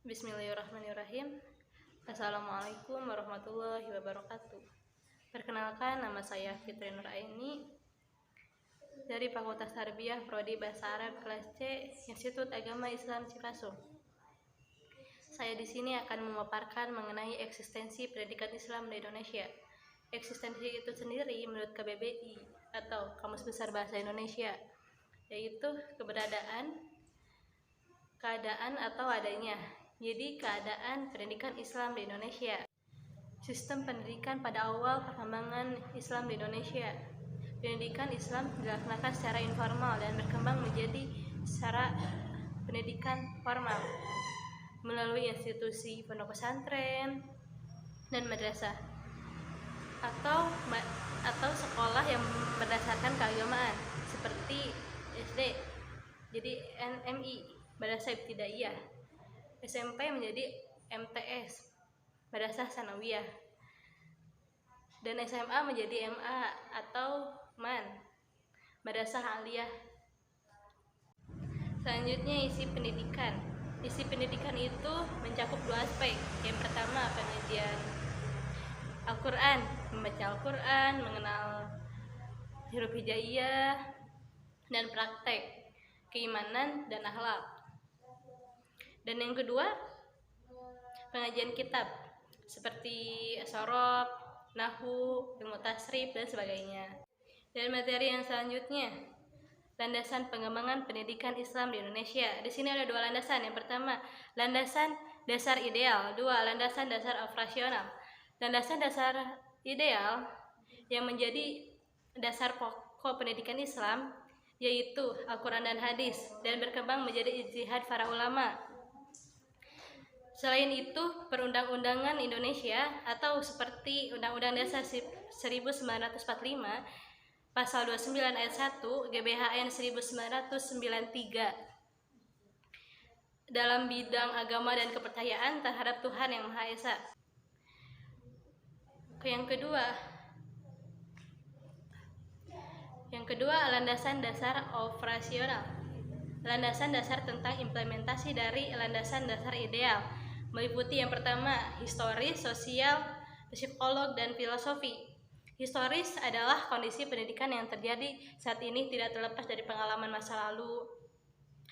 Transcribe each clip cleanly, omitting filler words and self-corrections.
Bismillahirrahmanirrahim. Assalamualaikum warahmatullahi wabarakatuh. Perkenalkan, nama saya Fitri Nuraini dari Fakultas Tarbiyah Prodi Bahasa Arab kelas C, Institut Agama Islam Cipasung. Saya di sini akan memaparkan mengenai eksistensi pendidikan Islam di Indonesia. Eksistensi itu sendiri menurut KBBI atau Kamus Besar Bahasa Indonesia, yaitu keberadaan, keadaan atau adanya. Jadi keadaan pendidikan Islam di Indonesia. Sistem pendidikan pada awal perkembangan Islam di Indonesia. Pendidikan Islam dilaksanakan secara informal dan berkembang menjadi secara pendidikan formal melalui institusi pondok pesantren dan madrasah atau sekolah yang berdasarkan keagamaan seperti SD, jadi MI, Madrasah Ibtidaiyah, SMP menjadi MTS, Madrasah Tsanawiyah, dan SMA menjadi MA atau MAN, Madrasah Aliyah. Selanjutnya isi pendidikan. Isi pendidikan itu mencakup dua aspek. Yang pertama, pengajian Al-Quran, membaca Al-Quran, mengenal huruf hijaiyah, dan praktek keimanan dan akhlak. Dan yang kedua, pengajian kitab seperti sorof, nahwu, ilmu tasrif, dan sebagainya. Dan materi yang selanjutnya, landasan pengembangan pendidikan Islam di Indonesia. Di sini ada dua landasan. Yang pertama, landasan dasar ideal. Dua, landasan dasar operasional. Landasan dasar ideal yang menjadi dasar pokok pendidikan Islam yaitu Al-Quran dan hadis, dan berkembang menjadi ijtihad para ulama. Selain itu, perundang-undangan Indonesia atau seperti Undang-Undang Dasar 1945 Pasal 29 ayat 1 GBHN 1993 dalam bidang agama dan kepercayaan terhadap Tuhan Yang Maha Esa. Yang kedua, landasan dasar operasional. Landasan dasar tentang implementasi dari landasan dasar ideal meliputi yang pertama, historis, sosial, psikolog, dan filosofi. Historis adalah kondisi pendidikan yang terjadi saat ini tidak terlepas dari pengalaman masa lalu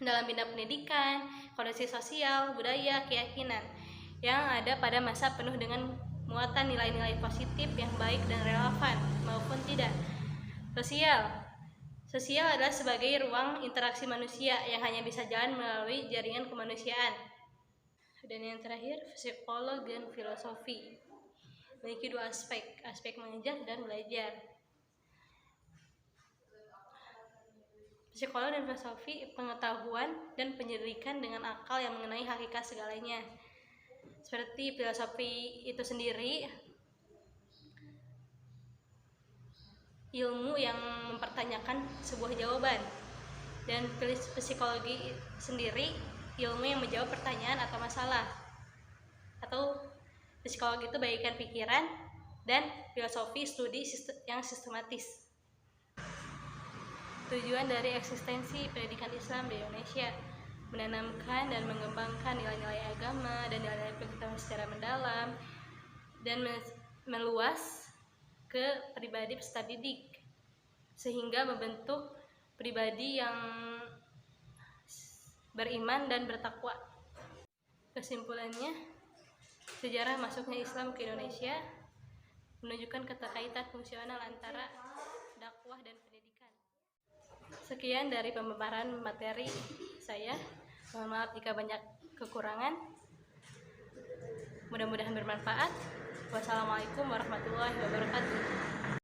dalam bidang pendidikan, kondisi sosial, budaya, keyakinan yang ada pada masa penuh dengan muatan nilai-nilai positif yang baik dan relevan maupun tidak. Sosial adalah sebagai ruang interaksi manusia yang hanya bisa jalan melalui jaringan kemanusiaan. Dan yang terakhir, psikolog dan filosofi memiliki dua aspek mengajar dan belajar. Psikolog dan filosofi pengetahuan dan penyelidikan dengan akal yang mengenai hakikat segalanya. Seperti filosofi itu sendiri, ilmu yang mempertanyakan sebuah jawaban, dan psikologi sendiri ilmu yang menjawab pertanyaan atau masalah. Atau psikologi itu bagikan pikiran, dan filosofi studi yang sistematis. Tujuan dari eksistensi pendidikan Islam di Indonesia menanamkan dan mengembangkan nilai-nilai agama dan nilai-nilai pengetahuan secara mendalam dan meluas ke pribadi peserta didik, sehingga membentuk pribadi yang beriman dan bertakwa. Kesimpulannya, sejarah masuknya Islam ke Indonesia menunjukkan keterkaitan fungsional antara dakwah dan pendidikan. Sekian dari pemaparan materi saya. Mohon maaf jika banyak kekurangan. Mudah-mudahan bermanfaat. Wassalamualaikum warahmatullahi wabarakatuh.